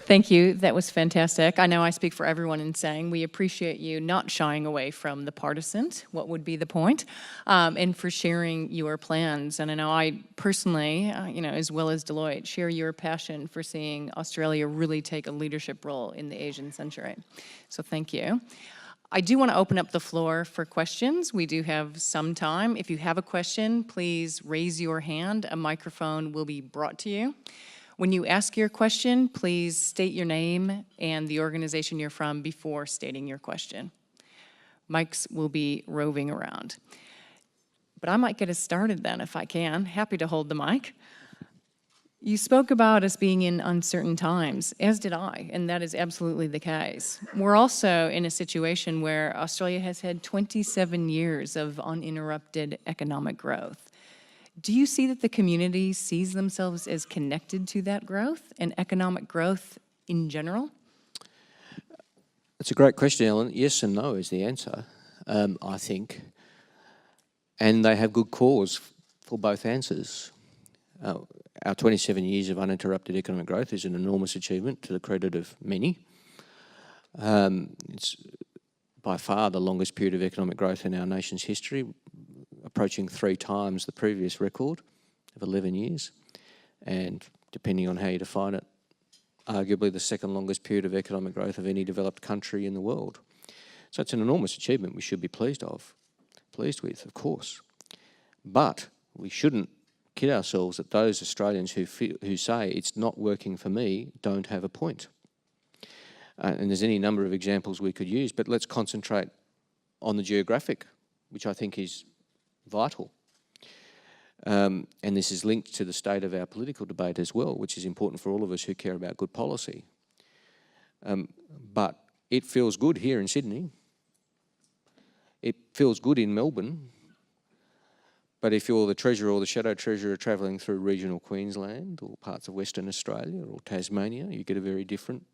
Thank you. That was fantastic. I know I speak for everyone in saying we appreciate you not shying away from the partisan, what would be the point, and for sharing your plans. And I know I personally, as well as Deloitte, share your passion for seeing Australia really take a leadership role in the Asian century. So thank you. I do want to open up the floor for questions. We do have some time. If you have a question, please raise your hand. A microphone will be brought to you. When you ask your question, please state your name and the organization you're from before stating your question. Mics will be roving around. But I might get us started then if I can. Happy to hold the mic. You spoke about us being in uncertain times, as did I, and that is absolutely the case. We're also in a situation where Australia has had 27 years of uninterrupted economic growth. Do you see that the community sees themselves as connected to that growth and economic growth in general? It's a great question, Ellen. Yes and no is the answer, I think. And they have good cause for both answers. Our 27 years of uninterrupted economic growth is an enormous achievement to the credit of many. It's by far the longest period of economic growth in our nation's history, approaching 3 times the previous record of 11 years, and depending on how you define it, arguably the second longest period of economic growth of any developed country in the world. So it's an enormous achievement we should be pleased with, of course. But we shouldn't kid ourselves that those Australians who say it's not working for me don't have a point. And there's any number of examples we could use, but let's concentrate on the geographic, which I think is vital. And this is linked to the state of our political debate as well, which is important for all of us who care about good policy. But it feels good here in Sydney. It feels good in Melbourne. But if you're the Treasurer or the Shadow Treasurer travelling through regional Queensland or parts of Western Australia or Tasmania, you get a very different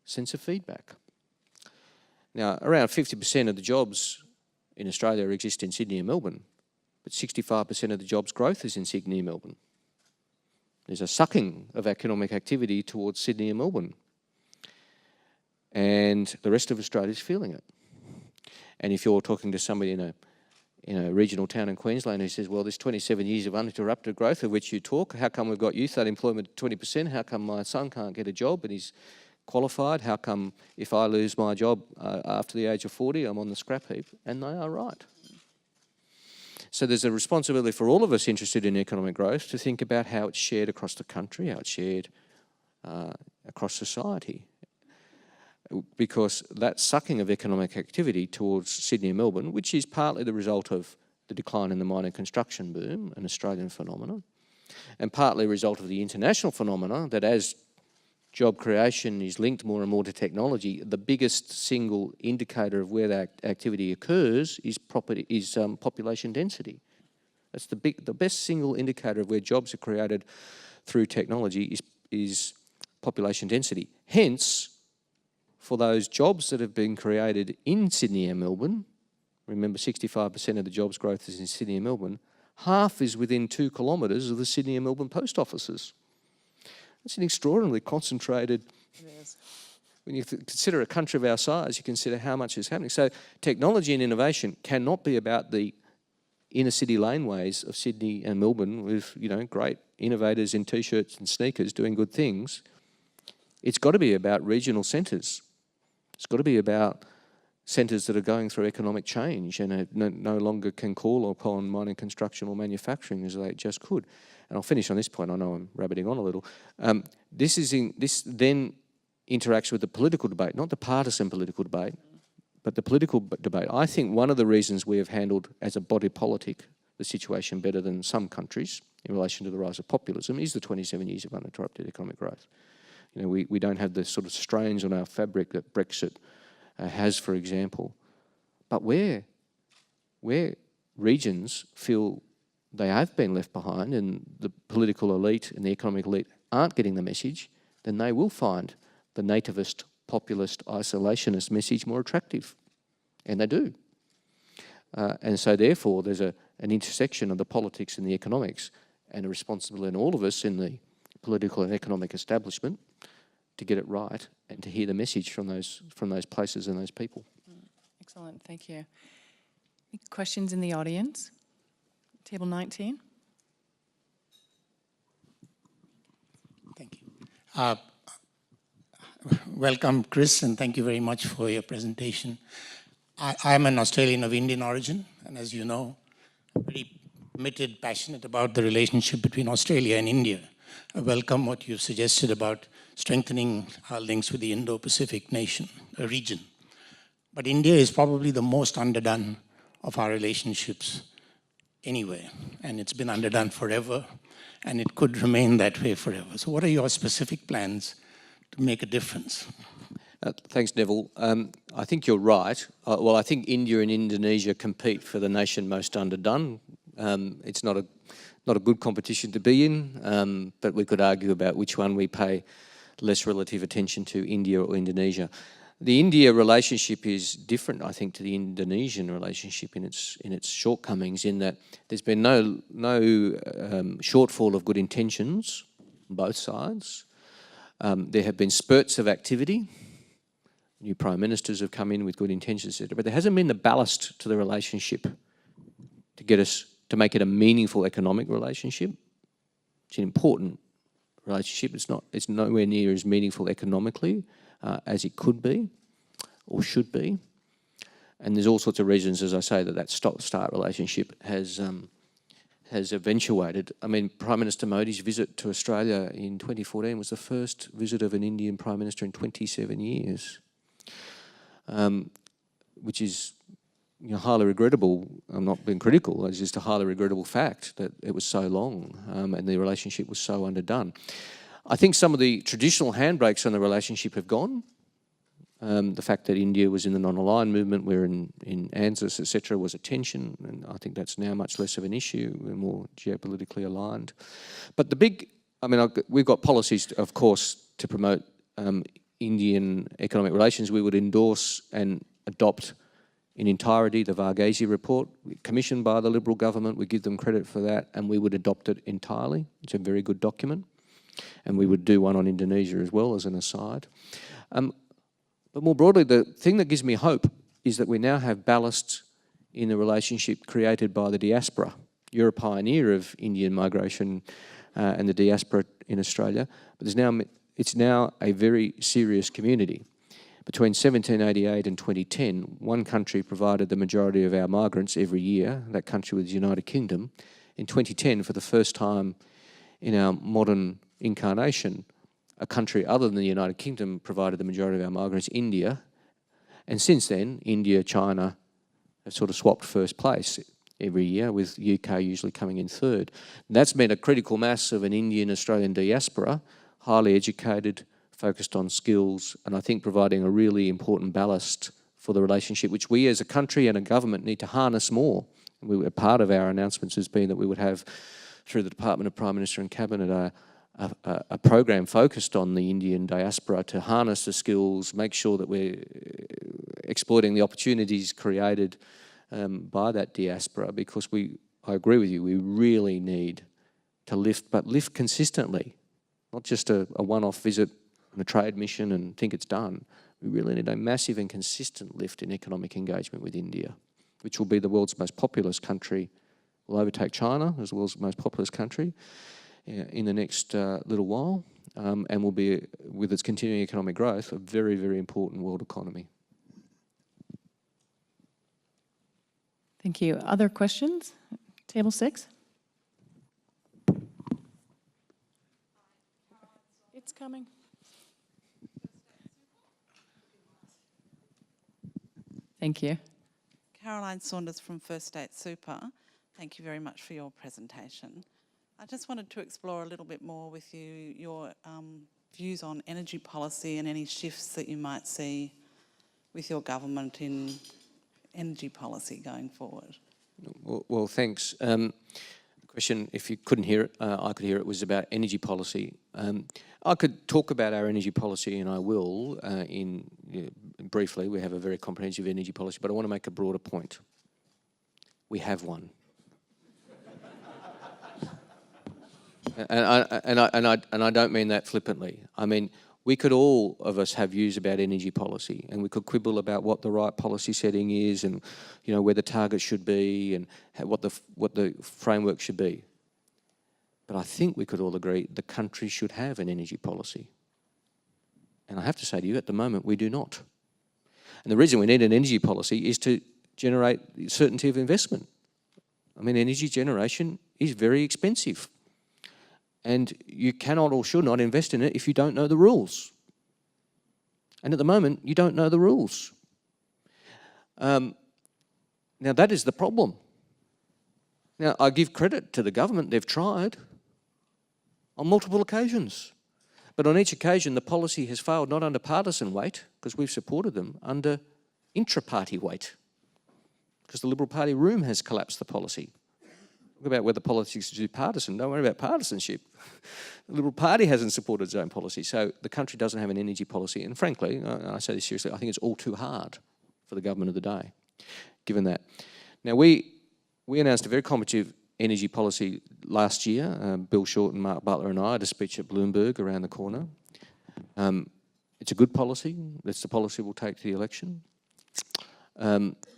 sense of feedback. Now, around 50% of the jobs in Australia exist in Sydney and Melbourne, but 65% of the jobs growth is in Sydney and Melbourne. There's a sucking of economic activity towards Sydney and Melbourne, and the rest of Australia is feeling it. And if you're talking to somebody in a regional town in Queensland who says, well, there's 27 years of uninterrupted growth of which you talk, how come we've got youth unemployment at 20%? How come my son can't get a job and he's qualified? How come if I lose my job after the age of 40, I'm on the scrap heap? And they are right. So there's a responsibility for all of us interested in economic growth to think about how it's shared across the country, how it's shared across society. Because that sucking of economic activity towards Sydney and Melbourne, which is partly the result of the decline in the mining construction boom, an Australian phenomenon, and partly a result of the international phenomenon that as job creation is linked more and more to technology, the biggest single indicator of where that activity occurs is population density. That's the best single indicator of where jobs are created through technology is population density. Hence, for those jobs that have been created in Sydney and Melbourne, remember 65% of the jobs growth is in Sydney and Melbourne, half is within 2 kilometres of the Sydney and Melbourne post offices. That's an extraordinarily concentrated, when you consider a country of our size, you consider how much is happening. So technology and innovation cannot be about the inner city laneways of Sydney and Melbourne with, great innovators in T-shirts and sneakers doing good things. It's got to be about regional centres. It's got to be about centres that are going through economic change and no longer can call upon mining, construction or manufacturing as they just could. And I'll finish on this point. I know I'm rabbiting on a little. This then interacts with the political debate, not the partisan political debate, but the political debate. I think one of the reasons we have handled as a body politic the situation better than some countries in relation to the rise of populism is the 27 years of uninterrupted economic growth. We don't have the sort of strains on our fabric that Brexit has, for example. But where regions feel they have been left behind and the political elite and the economic elite aren't getting the message, then they will find the nativist, populist, isolationist message more attractive. And they do. And so therefore there's an intersection of the politics and the economics and a responsibility in all of us in the political and economic establishment to get it right and to hear the message from those places and those people. Excellent, thank you. Any questions in the audience? Table 19. Thank you. Welcome, Chris, and thank you very much for your presentation. I'm an Australian of Indian origin, and as you know, very committed, passionate about the relationship between Australia and India. I welcome what you've suggested about strengthening our links with the Indo-Pacific region. But India is probably the most underdone of our relationships anyway, and it's been underdone forever, and it could remain that way forever. So what are your specific plans to make a difference? Thanks, Neville. I think you're right. Well, I think India and Indonesia compete for the nation most underdone. It's not a good competition to be in, but we could argue about which one we pay less relative attention to, India or Indonesia. The India relationship is different, I think, to the Indonesian relationship in its shortcomings, in that there's been no shortfall of good intentions on both sides. There have been spurts of activity. New prime ministers have come in with good intentions, etc. But there hasn't been the ballast to the relationship to make it a meaningful economic relationship. It's an important relationship. It's nowhere near as meaningful economically as it could be or should be. And there's all sorts of reasons, as I say, that stop-start relationship has eventuated. I mean, Prime Minister Modi's visit to Australia in 2014 was the first visit of an Indian Prime Minister in 27 years, which is highly regrettable. I'm not being critical, it's just a highly regrettable fact that it was so long and the relationship was so underdone. I think some of the traditional handbrakes on the relationship have gone. The fact that India was in the non-aligned movement, where in ANZUS, etc., was a tension, and I think that's now much less of an issue. We're more geopolitically aligned. But we've got policies, of course, to promote Indian economic relations. We would endorse and adopt in entirety the Varghese report, commissioned by the Liberal government. We give them credit for that, and we would adopt it entirely. It's a very good document. And we would do one on Indonesia as well, as an aside. But more broadly, the thing that gives me hope is that we now have ballast in the relationship created by the diaspora. You're a pioneer of Indian migration and the diaspora in Australia, but it's now a very serious community. Between 1788 and 2010, one country provided the majority of our migrants every year. That country was the United Kingdom. In 2010, for the first time in our modern incarnation, a country other than the United Kingdom provided the majority of our migrants, India. And since then, India, China have sort of swapped first place every year, with UK usually coming in third. And that's meant a critical mass of an Indian-Australian diaspora, highly educated, focused on skills, and I think providing a really important ballast for the relationship, which we as a country and a government need to harness more. Part of our announcements has been that we would have, through the Department of Prime Minister and Cabinet, a program focused on the Indian diaspora to harness the skills, make sure that we're exploiting the opportunities created by that diaspora, because I agree with you, we really need to lift consistently, not just a one-off visit on a trade mission and think it's done. We really need a massive and consistent lift in economic engagement with India, which will be the world's most populous country, will overtake China as the world's most populous country in the next little while, and will be, with its continuing economic growth, a very, very important world economy. Thank you. Other questions? Table 6. It's coming. Thank you. Caroline Saunders from First State Super. Thank you very much for your presentation. I just wanted to explore a little bit more with you your views on energy policy and any shifts that you might see with your government in energy policy going forward. Well, thanks. The question, if you couldn't hear it, I could hear it, was about energy policy. I could talk about our energy policy, and I will, briefly. We have a very comprehensive energy policy, but I want to make a broader point. We have one. And I don't mean that flippantly. I mean, We could all of us have views about energy policy, and we could quibble about what the right policy setting is, and where the target should be, and what the framework should be. But I think we could all agree the country should have an energy policy. And I have to say to you, at the moment, we do not. And the reason we need an energy policy is to generate certainty of investment. I mean, energy generation is very expensive. And you cannot or should not invest in it if you don't know the rules. And at the moment, you don't know the rules. Now, that is the problem. Now, I give credit to the government. They've tried on multiple occasions. But on each occasion, the policy has failed not under partisan weight, because we've supported them, under intra-party weight, because the Liberal Party room has collapsed the policy. Talk about whether politics is partisan. Don't worry about partisanship. The Liberal Party hasn't supported its own policy, so the country doesn't have an energy policy. And frankly, I say this seriously, I think it's all too hard for the government of the day, given that. Now, we announced a very comprehensive energy policy last year. Bill Short and Mark Butler and I had a speech at Bloomberg around the corner. It's a good policy. That's the policy we'll take to the election.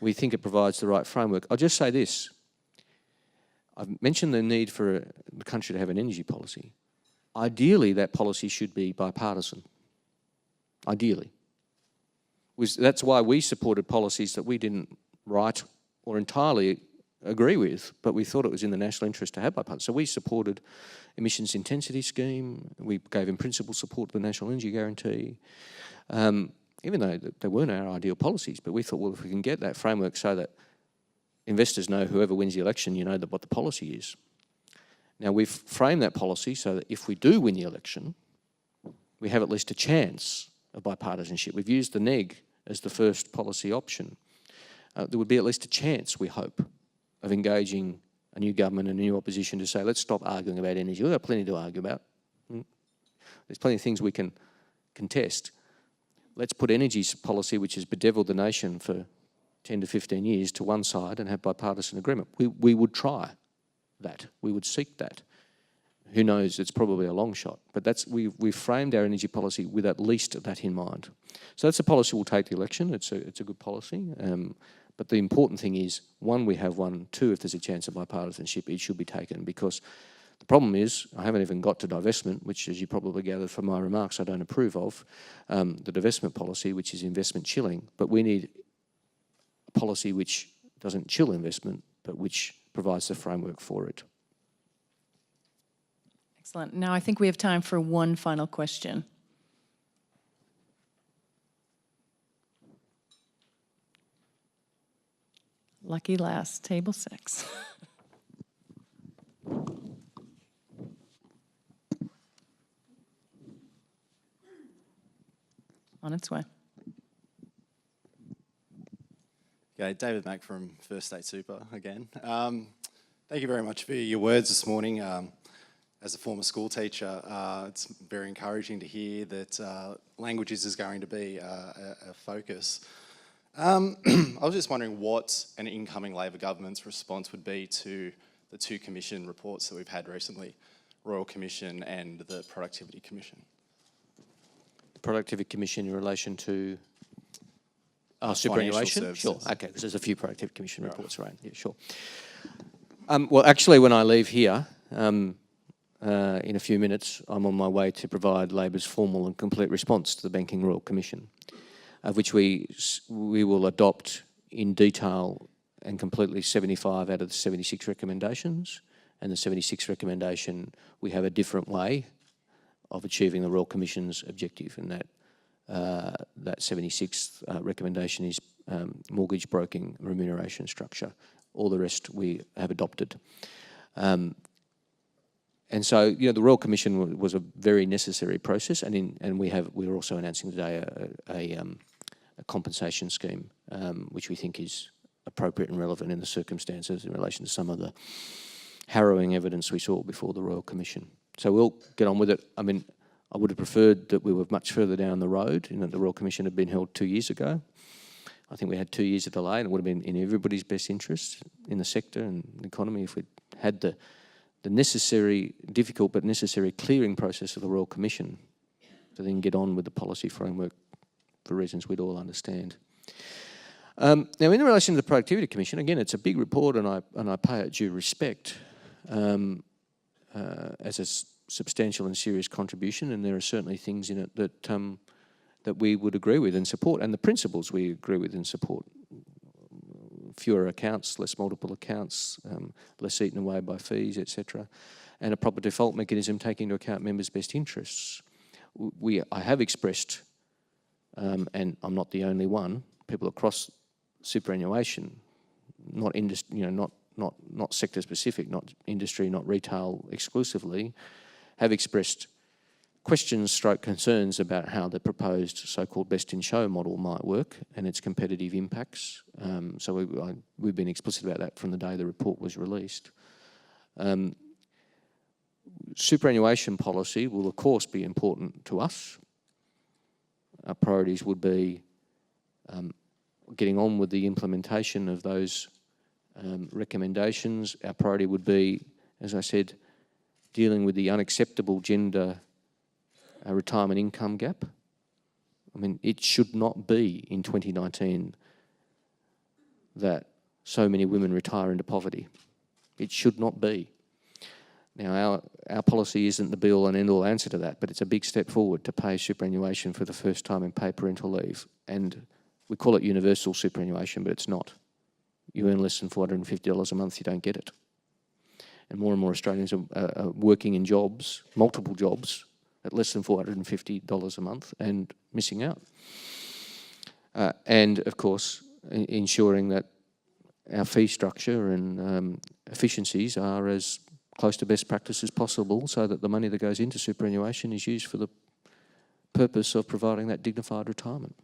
We think it provides the right framework. I'll just say this. I've mentioned the need for the country to have an energy policy. Ideally, that policy should be bipartisan. Ideally. That's why we supported policies that we didn't write or entirely agree with, but we thought it was in the national interest to have bipartisan. So we supported emissions intensity scheme. We gave in principle support to the National Energy Guarantee, even though they weren't our ideal policies. But we thought, well, if we can get that framework so that investors know whoever wins the election, what the policy is. Now, we've framed that policy so that if we do win the election, we have at least a chance of bipartisanship. We've used the NEG as the first policy option. There would be at least a chance, we hope, of engaging a new government and a new opposition to say, let's stop arguing about energy. We've got plenty to argue about. There's plenty of things we can contest. Let's put energy policy, which has bedeviled the nation for 10 to 15 years, to one side and have bipartisan agreement. We would try that. We would seek that. Who knows, it's probably a long shot. But we've framed our energy policy with at least that in mind. So that's a policy we'll take the election. It's a good policy. But the important thing is, one, we have one. Two, if there's a chance of bipartisanship, it should be taken, because the problem is, I haven't even got to divestment, which, as you probably gathered from my remarks, I don't approve of, the divestment policy, which is investment chilling. But we need a policy which doesn't chill investment, but which provides the framework for it. Excellent. Now I think we have time for one final question. Lucky last, table 6. On its way. Okay, David Mack from First State Super again. Thank you very much for your words this morning. As a former school teacher, it's very encouraging to hear that languages is going to be a focus. I was just wondering what an incoming Labor government's response would be to the two commission reports that we've had recently, Royal Commission and the Productivity Commission. The Productivity Commission in relation to superannuation? Sure, okay, because there's a few Productivity Commission reports around. Yeah, sure. Well, actually, when I leave here, in a few minutes, I'm on my way to provide Labor's formal and complete response to the Banking Royal Commission, of which we will adopt in detail and completely 75 out of the 76 recommendations. And the 76th recommendation, we have a different way of achieving the Royal Commission's objective, and that 76th recommendation is mortgage broking remuneration structure. All the rest we have adopted. And so, the Royal Commission was a very necessary process, and we're also announcing today a compensation scheme, which we think is appropriate and relevant in the circumstances in relation to some of the harrowing evidence we saw before the Royal Commission. So we'll get on with it. I mean, I would have preferred that we were much further down the road, the Royal Commission had been held 2 years ago. I think we had 2 years of delay, and it would have been in everybody's best interest in the sector and the economy if we'd had the necessary, difficult but necessary clearing process of the Royal Commission to then get on with the policy framework for reasons we'd all understand. Now, in relation to the Productivity Commission, again, it's a big report, and I pay it due respect as a substantial and serious contribution, and there are certainly things in it that that we would agree with and support, and the principles we agree with and support. Fewer accounts, less multiple accounts, less eaten away by fees, etc., and a proper default mechanism taking into account members' best interests. I have expressed, and I'm not the only one, people across superannuation, not not sector specific, not industry, not retail exclusively, have expressed questions / concerns about how the proposed so-called best in show model might work and its competitive impacts. So we've been explicit about that from the day the report was released. Superannuation policy will of course be important to us. Our priorities would be getting on with the implementation of those recommendations. Our priority would be, as I said, dealing with the unacceptable gender retirement income gap. I mean, it should not be in 2019 that so many women retire into poverty. It should not be. Now, our policy isn't the be-all and end-all answer to that, but it's a big step forward to pay superannuation for the first time in paid parental leave. And we call it universal superannuation, but it's not. You earn less than $450 a month, you don't get it. And more Australians are working in jobs, multiple jobs, at less than $450 a month and missing out. And, of course, ensuring that our fee structure and efficiencies are as close to best practice as possible so that the money that goes into superannuation is used for the purpose of providing that dignified retirement.